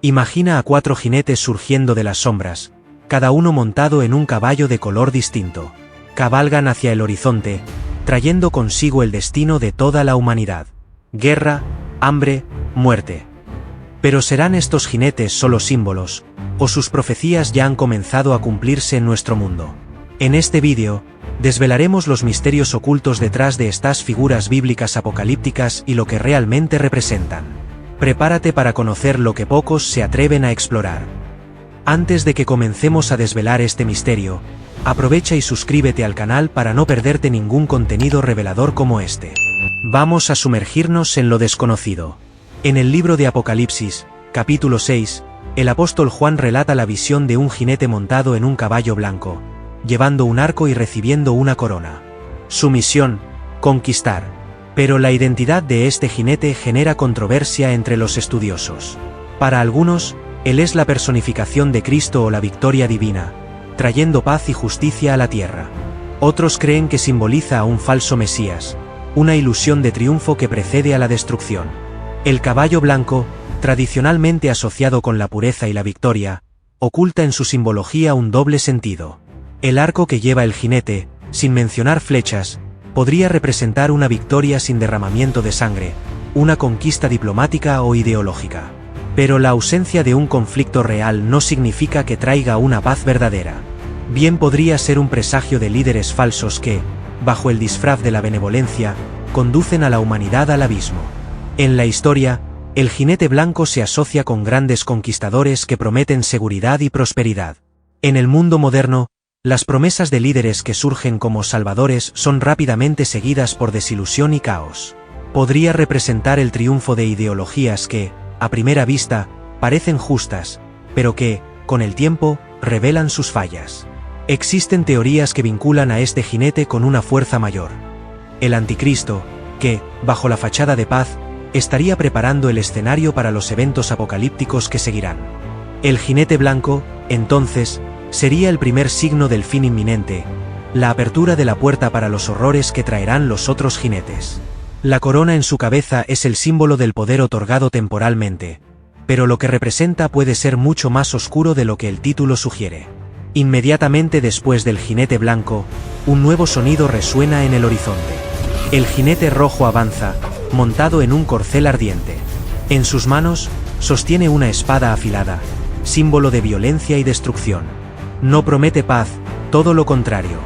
Imagina a 4 jinetes surgiendo de las sombras, cada uno montado en un caballo de color distinto. Cabalgan hacia el horizonte, trayendo consigo el destino de toda la humanidad. Guerra, hambre, muerte. Pero ¿serán estos jinetes solo símbolos, o sus profecías ya han comenzado a cumplirse en nuestro mundo? En este vídeo, desvelaremos los misterios ocultos detrás de estas figuras bíblicas apocalípticas y lo que realmente representan. Prepárate para conocer lo que pocos se atreven a explorar. Antes de que comencemos a desvelar este misterio, aprovecha y suscríbete al canal para no perderte ningún contenido revelador como este. Vamos a sumergirnos en lo desconocido. En el libro de Apocalipsis, capítulo 6, el apóstol Juan relata la visión de un jinete montado en un caballo blanco, llevando un arco y recibiendo una corona. Su misión, conquistar. Pero la identidad de este jinete genera controversia entre los estudiosos. Para algunos, él es la personificación de Cristo o la victoria divina, trayendo paz y justicia a la tierra. Otros creen que simboliza a un falso Mesías, una ilusión de triunfo que precede a la destrucción. El caballo blanco, tradicionalmente asociado con la pureza y la victoria, oculta en su simbología un doble sentido. El arco que lleva el jinete, sin mencionar flechas, podría representar una victoria sin derramamiento de sangre, una conquista diplomática o ideológica. Pero la ausencia de un conflicto real no significa que traiga una paz verdadera. Bien podría ser un presagio de líderes falsos que, bajo el disfraz de la benevolencia, conducen a la humanidad al abismo. En la historia, el jinete blanco se asocia con grandes conquistadores que prometen seguridad y prosperidad. En el mundo moderno, las promesas de líderes que surgen como salvadores son rápidamente seguidas por desilusión y caos. Podría representar el triunfo de ideologías que, a primera vista, parecen justas, pero que, con el tiempo, revelan sus fallas. Existen teorías que vinculan a este jinete con una fuerza mayor. El anticristo, que, bajo la fachada de paz, estaría preparando el escenario para los eventos apocalípticos que seguirán. El jinete blanco, entonces, sería el primer signo del fin inminente, la apertura de la puerta para los horrores que traerán los otros jinetes. La corona en su cabeza es el símbolo del poder otorgado temporalmente, pero lo que representa puede ser mucho más oscuro de lo que el título sugiere. Inmediatamente después del jinete blanco, un nuevo sonido resuena en el horizonte. El jinete rojo avanza, montado en un corcel ardiente. En sus manos, sostiene una espada afilada, símbolo de violencia y destrucción. No promete paz, todo lo contrario.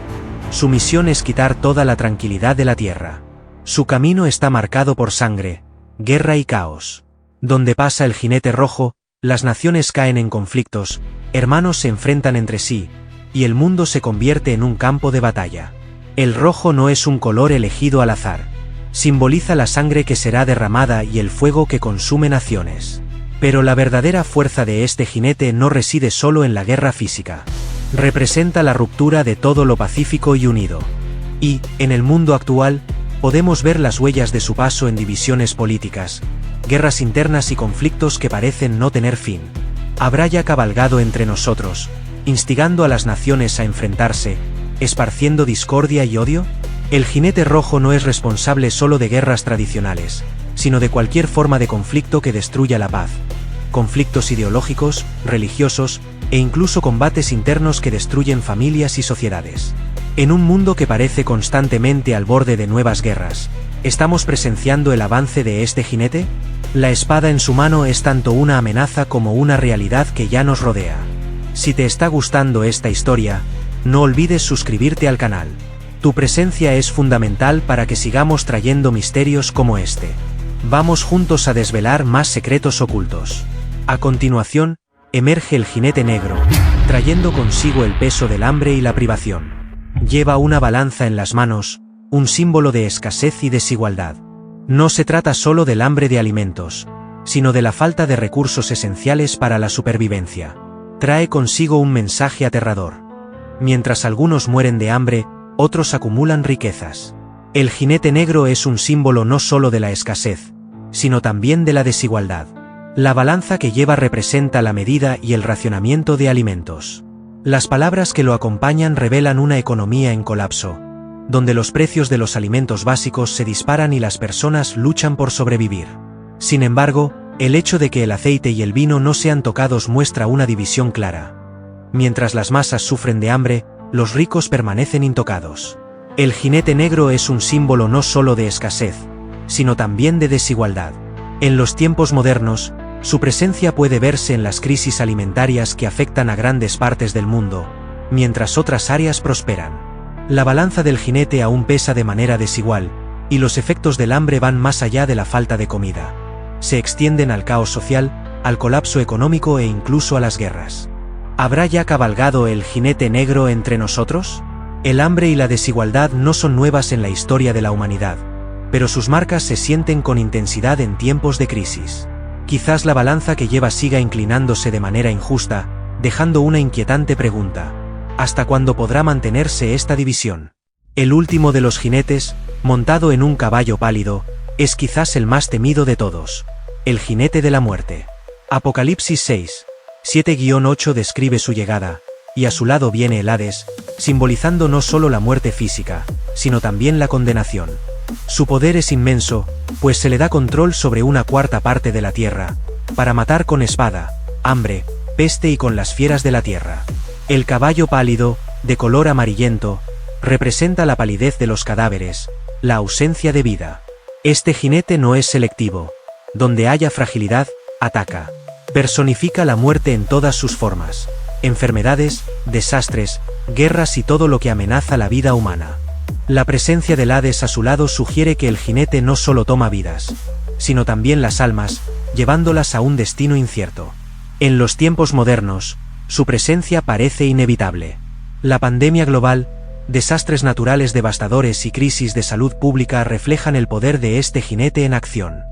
Su misión es quitar toda la tranquilidad de la tierra. Su camino está marcado por sangre, guerra y caos. Donde pasa el jinete rojo, las naciones caen en conflictos, hermanos se enfrentan entre sí, y el mundo se convierte en un campo de batalla. El rojo no es un color elegido al azar. Simboliza la sangre que será derramada y el fuego que consume naciones. Pero la verdadera fuerza de este jinete no reside solo en la guerra física. Representa la ruptura de todo lo pacífico y unido. Y, en el mundo actual, podemos ver las huellas de su paso en divisiones políticas, guerras internas y conflictos que parecen no tener fin. Habrá ya cabalgado entre nosotros, instigando a las naciones a enfrentarse, esparciendo discordia y odio. El jinete rojo no es responsable solo de guerras tradicionales, sino de cualquier forma de conflicto que destruya la paz. Conflictos ideológicos, religiosos, e incluso combates internos que destruyen familias y sociedades. En un mundo que parece constantemente al borde de nuevas guerras, ¿estamos presenciando el avance de este jinete? La espada en su mano es tanto una amenaza como una realidad que ya nos rodea. Si te está gustando esta historia, no olvides suscribirte al canal. Tu presencia es fundamental para que sigamos trayendo misterios como este. Vamos juntos a desvelar más secretos ocultos. A continuación, emerge el jinete negro, trayendo consigo el peso del hambre y la privación. Lleva una balanza en las manos, un símbolo de escasez y desigualdad. No se trata solo del hambre de alimentos, sino de la falta de recursos esenciales para la supervivencia. Trae consigo un mensaje aterrador. Mientras algunos mueren de hambre, otros acumulan riquezas. El jinete negro es un símbolo no solo de la escasez, sino también de la desigualdad. La balanza que lleva representa la medida y el racionamiento de alimentos. Las palabras que lo acompañan revelan una economía en colapso, donde los precios de los alimentos básicos se disparan y las personas luchan por sobrevivir. Sin embargo, El hecho de que el aceite y el vino no sean tocados muestra una división clara. Mientras las masas sufren de hambre, los ricos permanecen intocados. El jinete negro es un símbolo no solo de escasez, sino también de desigualdad. En los tiempos modernos, su presencia puede verse en las crisis alimentarias que afectan a grandes partes del mundo, mientras otras áreas prosperan. La balanza del jinete aún pesa de manera desigual, y los efectos del hambre van más allá de la falta de comida. Se extienden al caos social, al colapso económico e incluso a las guerras. ¿Habrá ya cabalgado el jinete negro entre nosotros? El hambre y la desigualdad no son nuevas en la historia de la humanidad, pero sus marcas se sienten con intensidad en tiempos de crisis. Quizás la balanza que lleva siga inclinándose de manera injusta, dejando una inquietante pregunta. ¿Hasta cuándo podrá mantenerse esta división? El último de los jinetes, montado en un caballo pálido, es quizás el más temido de todos. El jinete de la muerte. Apocalipsis 6, 7-8 describe su llegada, y a su lado viene el Hades, simbolizando no solo la muerte física, sino también la condenación. Su poder es inmenso, pues se le da control sobre una cuarta parte de la tierra, para matar con espada, hambre, peste y con las fieras de la tierra. El caballo pálido, de color amarillento, representa la palidez de los cadáveres, la ausencia de vida. Este jinete no es selectivo. Donde haya fragilidad, ataca. Personifica la muerte en todas sus formas. Enfermedades, desastres, guerras y todo lo que amenaza la vida humana. La presencia del Hades a su lado sugiere que el jinete no solo toma vidas, sino también las almas, llevándolas a un destino incierto. En los tiempos modernos, su presencia parece inevitable. La pandemia global, desastres naturales devastadores y crisis de salud pública reflejan el poder de este jinete en acción.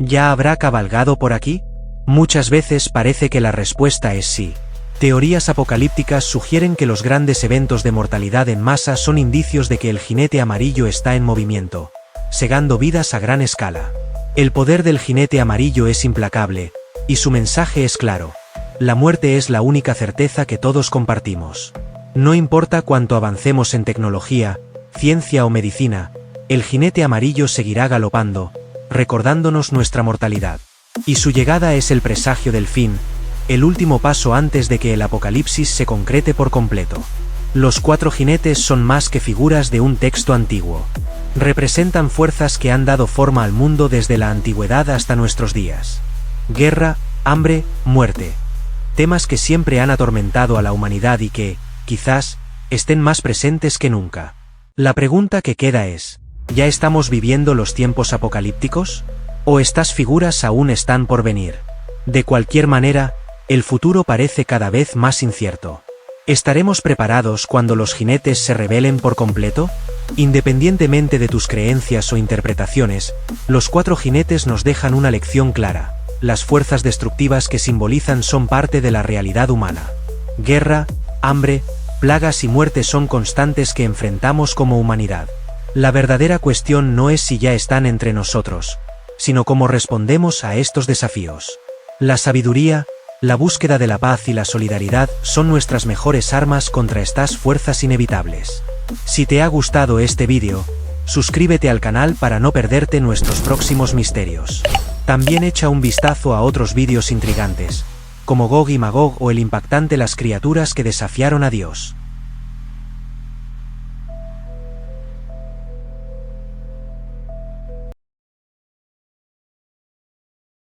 ¿Ya habrá cabalgado por aquí? Muchas veces parece que la respuesta es sí. Teorías apocalípticas sugieren que los grandes eventos de mortalidad en masa son indicios de que el jinete amarillo está en movimiento, segando vidas a gran escala. El poder del jinete amarillo es implacable, y su mensaje es claro. La muerte es la única certeza que todos compartimos. No importa cuánto avancemos en tecnología, ciencia o medicina, el jinete amarillo seguirá galopando, recordándonos nuestra mortalidad. Y su llegada es el presagio del fin, el último paso antes de que el apocalipsis se concrete por completo. Los cuatro jinetes son más que figuras de un texto antiguo. Representan fuerzas que han dado forma al mundo desde la antigüedad hasta nuestros días. Guerra, hambre, muerte. Temas que siempre han atormentado a la humanidad y que, quizás, estén más presentes que nunca. La pregunta que queda es, ¿ya estamos viviendo los tiempos apocalípticos? ¿O estas figuras aún están por venir? De cualquier manera, el futuro parece cada vez más incierto. ¿Estaremos preparados cuando los jinetes se rebelen por completo? Independientemente de tus creencias o interpretaciones, los cuatro jinetes nos dejan una lección clara. Las fuerzas destructivas que simbolizan son parte de la realidad humana. Guerra, hambre, plagas y muerte son constantes que enfrentamos como humanidad. La verdadera cuestión no es si ya están entre nosotros, sino cómo respondemos a estos desafíos. La sabiduría, la búsqueda de la paz y la solidaridad son nuestras mejores armas contra estas fuerzas inevitables. Si te ha gustado este vídeo, suscríbete al canal para no perderte nuestros próximos misterios. También echa un vistazo a otros vídeos intrigantes, como Gog y Magog o el impactante Las criaturas que desafiaron a Dios.